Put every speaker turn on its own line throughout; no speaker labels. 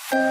Students,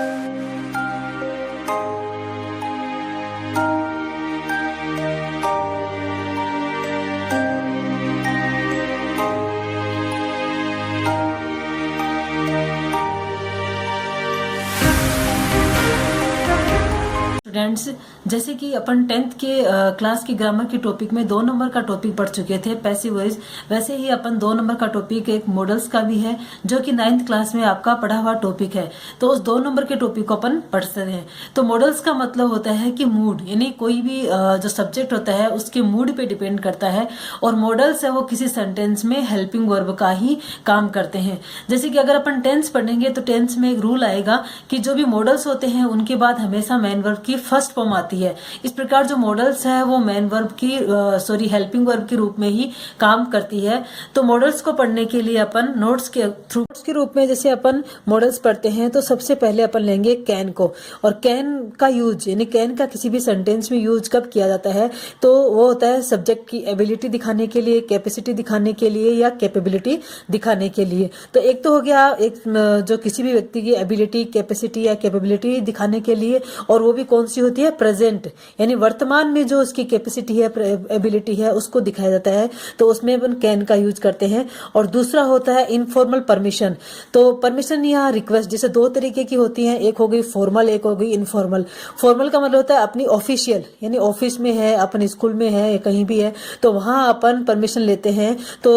जैसे कि अपन 10th के क्लास की ग्रामर के टॉपिक में 2 नंबर का टॉपिक पढ़ चुके थे पैसिव वॉइस, वैसे ही अपन 2 नंबर का टॉपिक एक मॉडल्स का भी है जो कि 9th क्लास में आपका पढ़ा हुआ टॉपिक है। तो उस 2 नंबर के टॉपिक को अपन पढ़ सकते हैं। तो मॉडल्स का मतलब होता है कि मूड, यानी कोई भी जो सब्जेक्ट होता है उसके मूड पे डिपेंड करता है, और मॉडल्स है वो किसी सेंटेंस में हेल्पिंग वर्ब का ही काम करते हैं। जैसे कि अगर अपन टेंस पढ़ेंगे तो टेंस में एक रूल आएगा कि जो भी मॉडल्स होते हैं उनके बाद हमेशा मेन वर्ब की फर्स्ट फॉर्म आती है। इस प्रकार जो मॉडल्स है वो मेन वर्ब की हेल्पिंग वर्ब के रूप में ही काम करती है। तो मॉडल्स को पढ़ने के लिए अपन नोट्स के रूप में जैसे अपन मॉडल्स पढ़ते हैं तो सबसे पहले अपन लेंगे कैन को, और कैन का यूज यानी कैन का किसी भी सेंटेंस में यूज कब किया जाता है तो वो होता है सब्जेक्ट की एबिलिटी दिखाने के लिए, कैपेसिटी दिखाने के लिए या कैपेबिलिटी दिखाने के लिए। तो एक तो हो गया एक जो किसी भी व्यक्ति की एबिलिटी, कैपेसिटी या कैपेबिलिटी दिखाने के लिए, और वो भी कौन सी होती है, प्रेजेंट यानी वर्तमान में जो उसकी कैपेसिटी है, एबिलिटी है, उसको दिखाया जाता है। तो उसमें अपन कैन का यूज करते हैं। और दूसरा होता है इनफॉर्मल परमिशन। तो परमिशन या रिक्वेस्ट जैसे 2 तरीके की होती हैं, एक हो गई फॉर्मल, एक हो गई इनफॉर्मल। फॉर्मल का मतलब होता है अपनी ऑफिशियल, यानी ऑफिस में है, अपन स्कूल में है या कहीं भी है तो वहां अपन परमिशन लेते हैं तो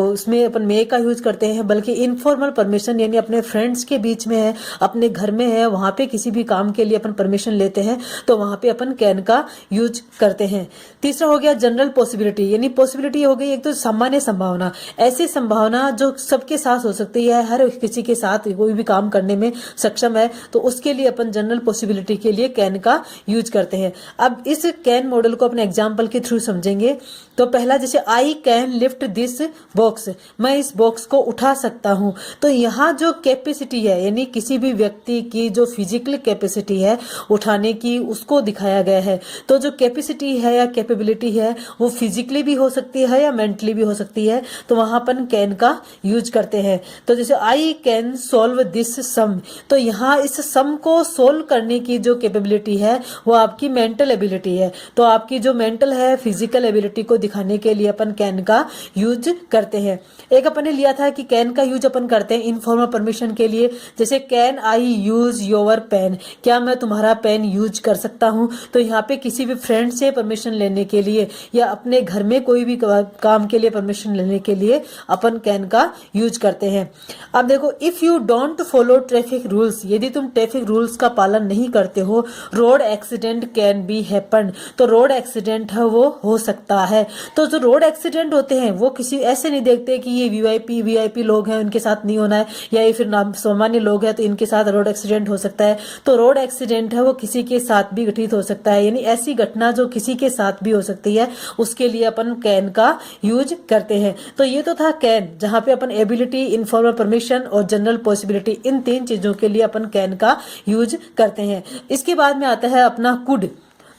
उसमें अपन मे का यूज करते हैं। बल्कि इनफॉर्मल परमिशन यानी अपने फ्रेंड्स के बीच में है, अपने घर में है, वहां पे किसी भी काम के लिए अपन परमिशन लेते हैं तो वहां पे अपन कैन का यूज करते हैं। तीसरा हो गया जनरल पॉसिबिलिटी, यानी पॉसिबिलिटी हो गई एक तो सामान्य संभावना, ऐसी संभावना जो सबके साथ हो सकती है, हर किसी के साथ कोई भी काम करने में सक्षम है, तो उसके लिए अपन जनरल पॉसिबिलिटी के लिए कैन का यूज करते हैं। अब इस कैन मॉडल को अपने एग्जाम्पल के थ्रू समझेंगे। तो पहला जैसे I can lift this box, मैं इस बॉक्स को उठा सकता हूं। तो यहाँ जो कैपेसिटी है यानी किसी भी व्यक्ति की जो फिजिकल कैपेसिटी है उठाने की, उसको दिखाया गया है। तो जो कैपेसिटी है या कैपेबिलिटी है वो फिजिकली भी हो सकती है या मेंटली भी हो सकती है, तो वहां अपन कैन का यूज करते हैं। तो जैसे आई कैन सोल्व दिस सम, तो यहाँ इस सम को सोल्व करने की जो कैपेबिलिटी है वो आपकी मेंटल एबिलिटी है। तो आपकी जो मेंटल है, फिजिकल एबिलिटी को दिखाने के लिए अपन कैन का यूज करते हैं। एक अपन ने लिया था कि कैन का यूज अपन करते हैं इनफॉर्मल परमिशन के लिए, जैसे can I use your pen, क्या मैं तुम्हारा पेन यूज कर सकता हूं। तो यहाँ पे किसी भी फ्रेंड से परमिशन लेने के लिए या अपने घर में कोई भी काम के लिए परमिशन लेने के लिए अपन कैन का यूज करते हैं। अब देखो, if you don't follow traffic rules, यदि तुम ट्रैफिक रूल्स का पालन नहीं करते हो, road accident can be happen, तो रोड एक्सीडेंट है वो हो सकता है। तो जो रोड एक्सीडेंट होते हैं वो किसी ऐसे नहीं देखते कि ये वीआईपी लोग हैं उनके साथ नहीं होना है, या ये फिर सामान्य लोग हैं तो इनके साथ रोड एक्सीडेंट हो सकता है। तो रोड एक्सीडेंट है वो किसी के साथ भी घटित हो सकता है, यानी ऐसी घटना जो किसी के साथ भी हो सकती है, उसके लिए अपन कैन का यूज करते हैं। तो ये तो था कैन, जहां पे अपन एबिलिटी, इनफॉर्मल परमिशन और जनरल पॉसिबिलिटी, इन 3 चीजों के लिए अपन कैन का यूज करते हैं। इसके बाद में आता है अपना कुड।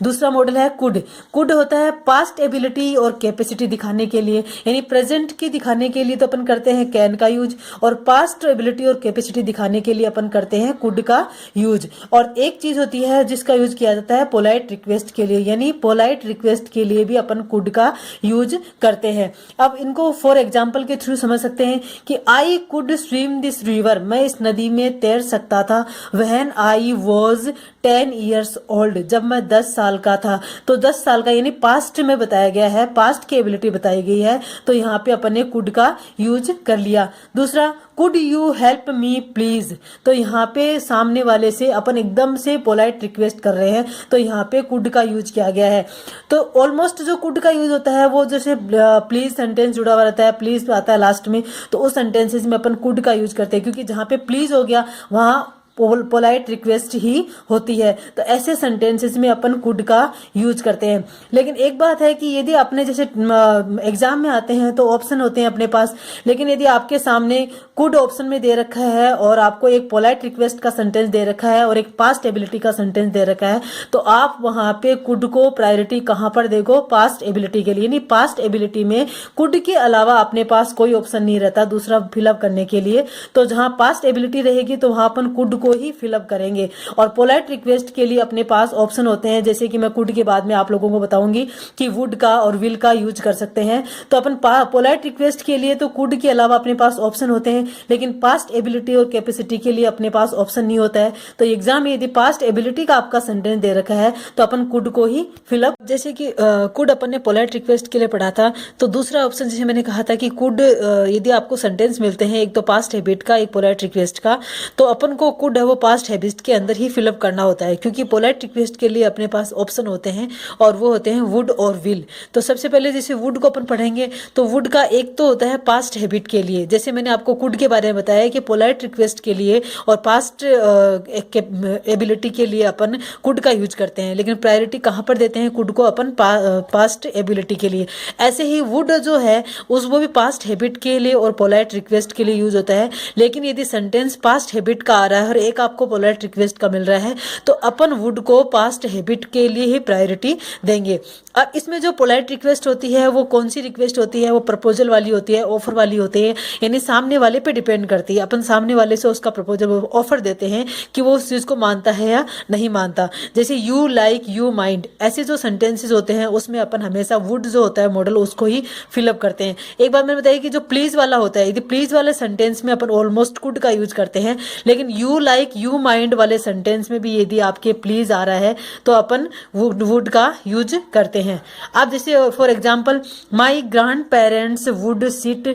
दूसरा मॉडल है कुड। कुड होता है पास्ट एबिलिटी और कैपेसिटी दिखाने के लिए, यानी प्रेजेंट की दिखाने के लिए तो अपन करते हैं कैन का यूज, और पास्ट एबिलिटी और कैपेसिटी दिखाने के लिए अपन करते हैं कुड का यूज। और एक चीज होती है जिसका यूज किया जाता है पोलाइट रिक्वेस्ट के लिए, यानी पोलाइट रिक्वेस्ट के लिए भी अपन कुड का यूज करते हैं। अब इनको फॉर एग्जाम्पल के थ्रू समझ सकते हैं कि I could swim this river, मैं इस नदी में तैर सकता था, when I was 10 years old, जब मैं 10 साल का था। तो 10 साल का यानी पास्ट में बताया गया है, पास्ट की एबिलिटी बताई गई है, तो यहाँ पे अपन ने कुड का यूज कर लिया। दूसरा, could you help me please, तो यहाँ पे सामने वाले से अपन एकदम से पोलाइट रिक्वेस्ट कर रहे हैं, तो यहाँ पे कुड का यूज किया गया है। तो ऑलमोस्ट जो कुड का यूज होता है वो जैसे प्लीज सेंटेंस जुड़ा हुआ रहता है, प्लीज आता है लास्ट में, तो उस सेंटेंसेस में अपन कुड का यूज करते हैं, क्योंकि जहाँ पे प्लीज हो गया वहां पोलाइट रिक्वेस्ट ही होती है। तो ऐसे सेंटेंसेस में अपन कुड का यूज करते हैं। लेकिन एक बात है कि यदि आपने जैसे एग्जाम में आते हैं तो ऑप्शन होते हैं अपने पास, लेकिन यदि आपके सामने कुड ऑप्शन में दे रखा है और आपको एक पोलाइट रिक्वेस्ट का सेंटेंस दे रखा है और एक पास्ट एबिलिटी का सेंटेंस दे रखा है, तो आप वहां पे कुड को प्रायोरिटी कहां पर देखो, पास्ट एबिलिटी के लिए। यानी पास्ट एबिलिटी में कुड के अलावा अपने पास कोई ऑप्शन नहीं रहता दूसरा फिलअप करने के लिए। तो जहां पास्ट एबिलिटी रहेगी तो वहां अपन कुड को ही फिलअप करेंगे। और पोलाइट रिक्वेस्ट के लिए अपने पास ऑप्शन होते हैं, जैसे कि मैं कुड के बाद में आप लोगों को बताऊंगी कि वुड का और विल का यूज कर सकते हैं। तो अपन पोलाइट रिक्वेस्ट के लिए तो कुड के अलावा अपने पास ऑप्शन होते हैं, लेकिन पास्ट एबिलिटी और कैपेसिटी के लिए अपने पास ऑप्शन नहीं होता है। तो एग्जाम में यदि पास्ट एबिलिटी का आपका सेंटेंस दे रखा है तो अपन कुड को ही फिलअप, जैसे कि कुड अपन ने पोलाइट रिक्वेस्ट के लिए पढ़ा था। तो दूसरा ऑप्शन जैसे मैंने कहा था कि कुड यदि आपको सेंटेंस मिलते हैं, एक तो पास्ट हैबिट का, एक पोलाइट रिक्वेस्ट का, तो अपन को कुड है वो पास्ट हैबिट के अंदर ही फिलअप करना होता है, क्योंकि पोलाइट रिक्वेस्ट के लिए अपने पास ऑप्शन होते हैं और वो होते हैं वुड और विल। तो सबसे पहले जैसे वुड को अपन पढ़ेंगे तो वुड का एक तो होता है पास्ट हैबिट के लिए, जैसे मैंने आपको कुड के बारे में बताया कि पोलाइट रिक्वेस्ट के लिए और पास्ट एबिलिटी के लिए अपन कुड का यूज करते हैं, लेकिन प्रायोरिटी कहां पर देते हैं? कुड को अपन पास्ट एबिलिटी के लिए। ऐसे ही वुड जो है वो भी पास्ट हैबिट के लिए और पोलाइट रिक्वेस्ट के लिए यूज होता है, लेकिन यदि सेंटेंस पास्ट हैबिट का आ रहा है और एक आपको पोलाइट रिक्वेस्ट का मिल रहा है तो अपन वुड को पास्ट हैबिट के लिए ही प्रायोरिटी देंगे। अब इसमें जो पोलाइट रिक्वेस्ट होती है वो कौन सी रिक्वेस्ट होती है? वो प्रपोजल वाली होती है, ऑफर वाली होती है, यानी सामने वाले पे डिपेंड करती है। अपन सामने वाले से उसका प्रपोजल ऑफर देते हैं कि वो उस चीज को मानता है या नहीं मानता। जैसे यू लाइक, यू माइंड, ऐसे जो सेंटेंसेस होते हैं उसमें अपन हमेशा वुड जो होता है मॉडल उसको ही फिलअप करते हैं। एक बार मैंने बताया कि जो प्लीज वाला होता है, यदि प्लीज वाले सेंटेंस में अपन ऑलमोस्ट कुड का यूज करते हैं, लेकिन यू लाइक, यू माइंड वाले सेंटेंस में भी यदि आपके प्लीज आ रहा है तो अपन वुड का यूज करते हैं। आप जैसे for example, my grand parents would sit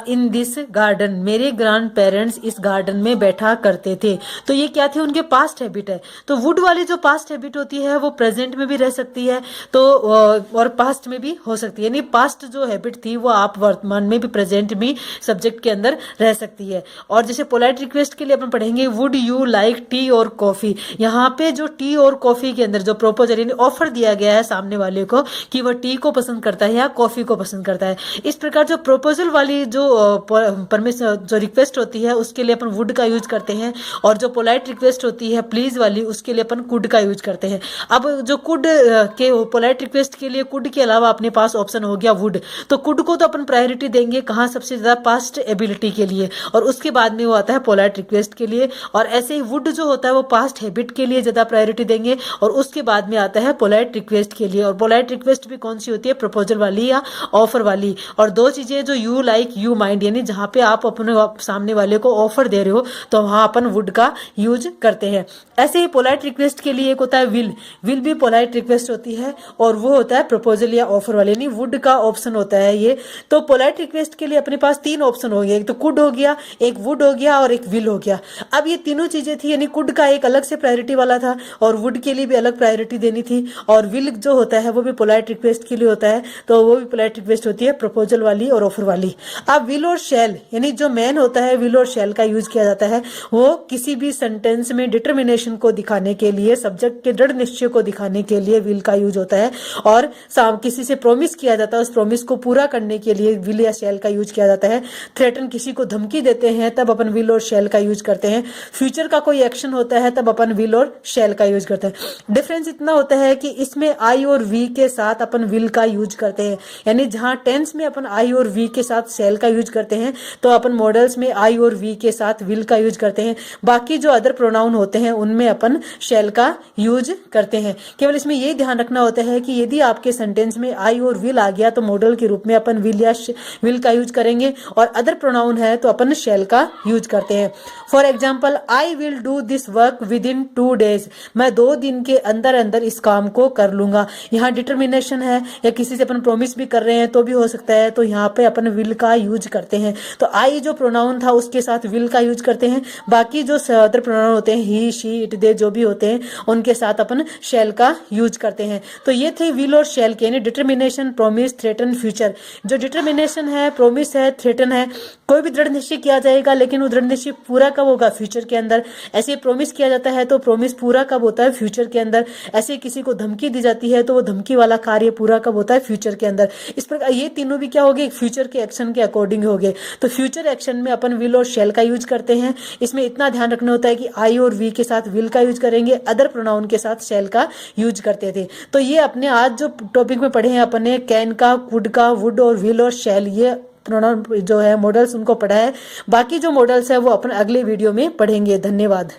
in this garden, मेरे ग्रैंड पेरेंट्स इस गार्डन में बैठा करते थे। तो ये क्या थे? उनके पास्ट हैबिट है। तो वुड वाली जो पास्ट हैबिट होती है वो प्रेजेंट में भी रह सकती है तो और पास्ट में भी हो सकती है, यानी पास्ट जो हैबिट थी वो आप वर्तमान में भी, प्रेजेंट भी सब्जेक्ट के अंदर रह सकती है। और जैसे पोलाइट रिक्वेस्ट के लिए अपन पढ़ेंगे वुड यू लाइक टी और कॉफी। यहाँ पे जो टी और कॉफी के अंदर जो प्रोपोजल यानी ऑफर दिया गया है सामने वाले को कि वह टी को पसंद करता है या कॉफी को पसंद करता है। इस प्रकार जो प्रोपोजल वाली जो परमिशन जो रिक्वेस्ट होती है उसके लिए अपन वुड का यूज करते हैं, और जो पोलाइट रिक्वेस्ट होती है प्लीज वाली उसके लिए अपन कुड का यूज करते हैं। अब जो कुड के पोलाइट रिक्वेस्ट के लिए कुड के अलावा अपने पास ऑप्शन हो गया वुड, तो कुड को तो अपन प्रायोरिटी देंगे कहाँ? सबसे ज्यादा पास्ट एबिलिटी के लिए, और उसके बाद में वो आता है पोलाइट रिक्वेस्ट के लिए। और ऐसे ही वुड जो होता है वो पास्ट हैबिट के लिए ज्यादा प्रायोरिटी देंगे, और उसके बाद में आता है पोलाइट रिक्वेस्ट के लिए। और पोलाइट रिक्वेस्ट भी कौन सी होती है? प्रपोजल वाली या ऑफर वाली। और दो चीजें जो यू लाइक, यू माइंड, यानी जहां पे आप अपने सामने वाले को ऑफर दे रहे हो तो वहां अपन वुड का यूज करते हैं। ऐसे ही पोलाइट रिक्वेस्ट के लिए एक होता है विल, विल भी पोलाइट रिक्वेस्ट होती है और वो होता है प्रपोजल या ऑफर वाले, यानी वुड का ऑप्शन होता है ये। तो पोलाइट रिक्वेस्ट के लिए अपने पास तीन ऑप्शन हो गए, एक तो कुड हो गया, एक वुड हो गया और एक विल हो गया। अब ये तीनों चीजें थी, यानी कुड का एक अलग से प्रायोरिटी वाला था और वुड के लिए भी अलग प्रायोरिटी देनी थी, और विल जो होता है वो भी पोलाइट रिक्वेस्ट के लिए होता है, तो वो भी पोलाइट रिक्वेस्ट होती है प्रपोजल वाली और ऑफर वाली। अब विल और शैल, यानी जो मैन होता है विल और शैल का यूज किया जाता है, वो किसी भी सेंटेंस में डिटर्मिनेशन को दिखाने के लिए, सब्जेक्ट के दृढ़ निश्चय को दिखाने के लिए विल का यूज होता है। और किसी से प्रोमिस किया जाता है, उस प्रोमिस को पूरा करने के लिए विल या शैल का यूज किया जाता है। थ्रेटन, किसी को धमकी देते हैं तब अपन विल और शैल का यूज करते हैं। फ्यूचर का कोई एक्शन होता है तब अपन विल और शैल का यूज करते हैं। डिफरेंस इतना होता है कि इसमें आई और वी के साथ अपन विल का यूज करते हैं, यानी जहां टेंस में अपन आई और वी के साथ शैल का यूज करते हैं तो अपन मॉडल्स में आई और वी के साथ विल का यूज करते हैं। बाकी जो अदर प्रोनाउन होते हैं उनमें अपन शैल का यूज करते हैं। केवल इसमें यही ध्यान रखना होता है कि यदि आपके सेंटेंस में आई और विल आ गया तो मॉडल के रूप में अपन विल या विल का यूज करेंगे, और अदर प्रोनाउन है तो अपन शैल का यूज करते हैं। For example, I will do this work with in 2 days, मैं 2 दिन के अंदर अंदर इस काम को कर लूंगा। यहाँ डिटर्मिनेशन है, या किसी से अपन प्रोमिस भी कर रहे हैं तो भी हो सकता है, तो यहाँ पे अपन विल का यूज करते हैं। तो आई जो प्रोनाउन था उसके साथ विल का यूज करते हैं, बाकी जो अदर प्रोनाउन होते हैं ही, शी, इट, दे जो भी होते हैं उनके साथ अपन शैल का यूज करते हैं। तो ये थे विल और शैल के, यानी डिटर्मिनेशन, प्रोमिस, थ्रेटन, फ्यूचर। जो डिटर्मिनेशन है, प्रोमिस है, थ्रेटन है, कोई भी दृढ़ निश्चय किया जाएगा लेकिन वो दृढ़ निश्चय पूरा कब होगा? फ्यूचर के अंदर। ऐसे प्रोमिस किया जाता है तो प्रोमिस पूरा कब होता है? फ्यूचर के अंदर। ऐसे किसी को धमकी दी जाती है तो वो धमकी वाला कार्य पूरा कब होता है? फ्यूचर के अंदर। इस प्रकार ये तीनों भी क्या हो गए? फ्यूचर के एक्शन के अकॉर्डिंग हो गए। तो फ्यूचर एक्शन में अपन विल और शैल का यूज करते हैं। इसमें इतना ध्यान रखना होता है कि आई और वी के साथ विल का यूज करेंगे, अदर प्रोनाउन के साथ शैल का यूज करते थे। तो ये अपने आज जो टॉपिक में पढ़े हैं अपने कैन का, कुड का, वुड और विल और शैल, ये प्रोनाउन जो है मॉडल्स उनको पढ़ा है। बाकी जो मॉडल्स है वो अपन अगले वीडियो में पढ़ेंगे। धन्यवाद।